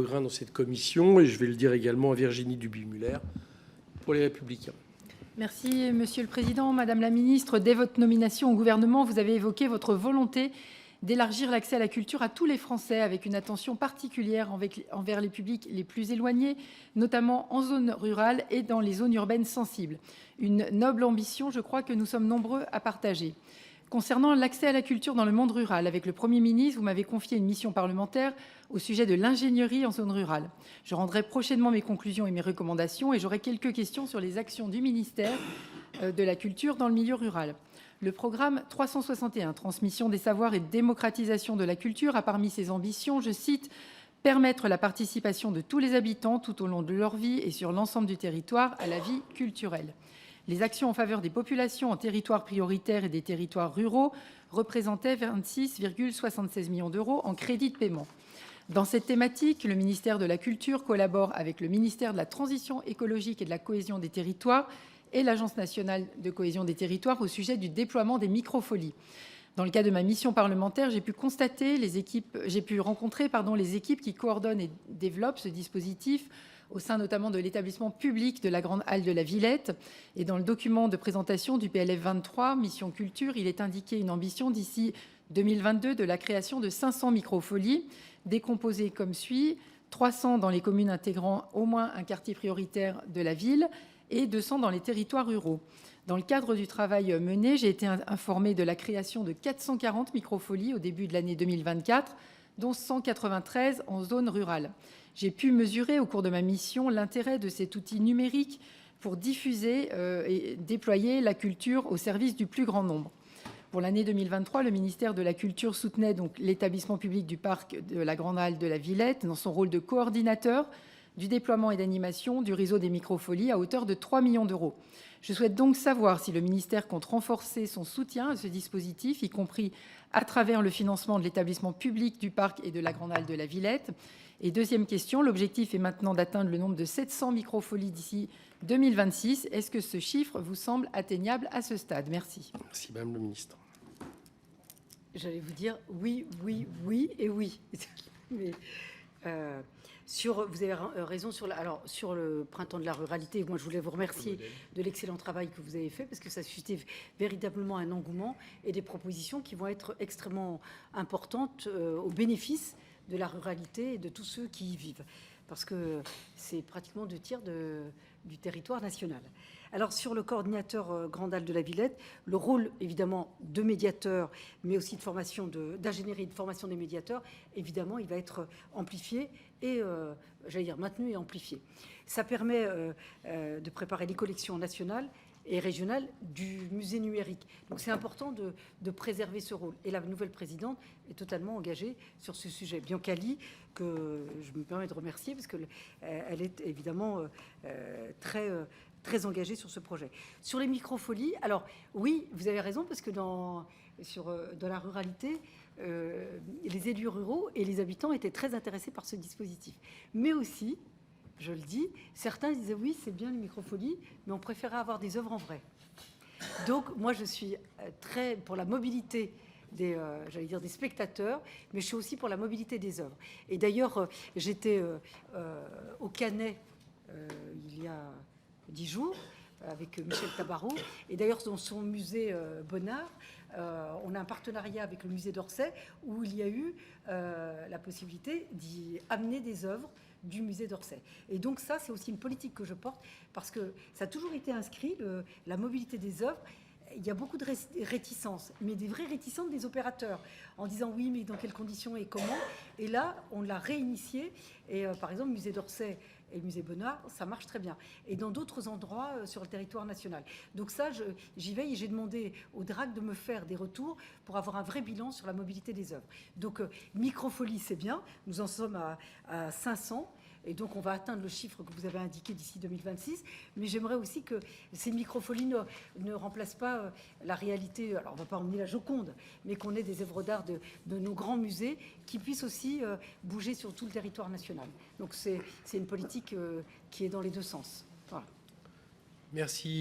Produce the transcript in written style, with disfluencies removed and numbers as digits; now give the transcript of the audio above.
Legrun dans cette commission, et je vais le dire également à Virginie Duby-Muller pour les Républicains. Merci, Monsieur le Président. Madame la Ministre, dès votre nomination au gouvernement, vous avez évoqué votre volonté d'élargir l'accès à la culture à tous les Français, avec une attention particulière envers les publics les plus éloignés, notamment en zone rurale et dans les zones urbaines sensibles. Une noble ambition, je crois que nous sommes nombreux à partager. Concernant l'accès à la culture dans le monde rural, avec le Premier ministre, vous m'avez confié une mission parlementaire au sujet de l'ingénierie en zone rurale. Je rendrai prochainement mes conclusions et mes recommandations et j'aurai quelques questions sur les actions du ministère de la Culture dans le milieu rural. Le programme 361, Transmission des savoirs et démocratisation de la culture, a parmi ses ambitions, je cite, « permettre la participation de tous les habitants tout au long de leur vie et sur l'ensemble du territoire à la vie culturelle ». Les actions en faveur des populations en territoires prioritaires et des territoires ruraux représentaient 26,76 millions d'euros en crédits de paiement. Dans cette thématique, le ministère de la Culture collabore avec le ministère de la Transition écologique et de la cohésion des territoires et l'Agence nationale de cohésion des territoires au sujet du déploiement des microfolies. Dans le cadre de ma mission parlementaire, j'ai pu rencontrer les équipes qui coordonnent et développent ce dispositif au sein notamment de l'établissement public de la Grande Halle de la Villette. Et dans le document de présentation du PLF 23, Mission Culture, il est indiqué une ambition d'ici 2022 de la création de 500 microfolies, décomposées comme suit, 300 dans les communes intégrant au moins un quartier prioritaire de la ville et 200 dans les territoires ruraux. Dans le cadre du travail mené, j'ai été informée de la création de 440 microfolies au début de l'année 2024, dont 193 en zone rurale. J'ai pu mesurer au cours de ma mission l'intérêt de cet outil numérique pour diffuser et déployer la culture au service du plus grand nombre. Pour l'année 2023, le ministère de la Culture soutenait donc l'établissement public du parc de la Grande Halle de la Villette dans son rôle de coordinateur du déploiement et d'animation du réseau des microfolies à hauteur de 3 millions d'euros. Je souhaite donc savoir si le ministère compte renforcer son soutien à ce dispositif, y compris à travers le financement de l'établissement public du parc et de la Grande Halle de la Villette. Et deuxième question, l'objectif est maintenant d'atteindre le nombre de 700 microfolies d'ici 2026. Est-ce que ce chiffre vous semble atteignable à ce stade? Merci. Merci, Madame le Ministre. J'allais vous dire oui, oui, oui et oui. Mais, vous avez raison sur le printemps de la ruralité. Moi, je voulais vous remercier de l'excellent travail que vous avez fait parce que ça suscitait véritablement un engouement et des propositions qui vont être extrêmement importantes au bénéfice de la ruralité et de tous ceux qui y vivent, parce que c'est pratiquement 2 tiers du territoire national. Alors, sur le coordinateur Grande Halle de la Villette, le rôle, évidemment, de médiateur, mais aussi de formation d'ingénierie et de formation des médiateurs, évidemment, il va être amplifié et, j'allais dire, maintenu et amplifié. Ça permet de préparer les collections nationales et régionale du musée numérique. Donc c'est important de préserver ce rôle. Et la nouvelle présidente est totalement engagée sur ce sujet. Biancali, que je me permets de remercier parce qu'elle est évidemment très engagée sur ce projet. Sur les microfolies, alors oui, vous avez raison, parce que dans la ruralité, les élus ruraux et les habitants étaient très intéressés par ce dispositif. Mais aussi, je le dis, certains disaient oui, c'est bien les microfolies, mais on préférait avoir des œuvres en vrai. Donc moi, je suis très pour la mobilité des spectateurs, mais je suis aussi pour la mobilité des œuvres. Et d'ailleurs, j'étais au Canet il y a 10 jours avec Michel Tabarot, et d'ailleurs dans son musée Bonnard, on a un partenariat avec le musée d'Orsay où il y a eu la possibilité d'y amener des œuvres du musée d'Orsay. Et donc ça, c'est aussi une politique que je porte, parce que ça a toujours été inscrit, la mobilité des œuvres. Il y a beaucoup de réticences, mais des vraies réticences des opérateurs, en disant oui, mais dans quelles conditions et comment. Et là, on l'a réinitié. Et par exemple, musée d'Orsay et le musée Bonnard, ça marche très bien. Et dans d'autres endroits sur le territoire national. Donc ça, j'y veille, et j'ai demandé au DRAC de me faire des retours pour avoir un vrai bilan sur la mobilité des œuvres. Donc microfolie, c'est bien. Nous en sommes à 500. Et donc, on va atteindre le chiffre que vous avez indiqué d'ici 2026. Mais j'aimerais aussi que ces microfolies ne remplacent pas la réalité. Alors, on ne va pas emmener la Joconde, mais qu'on ait des œuvres d'art de nos grands musées qui puissent aussi bouger sur tout le territoire national. Donc, c'est une politique qui est dans les deux sens. Voilà. Merci.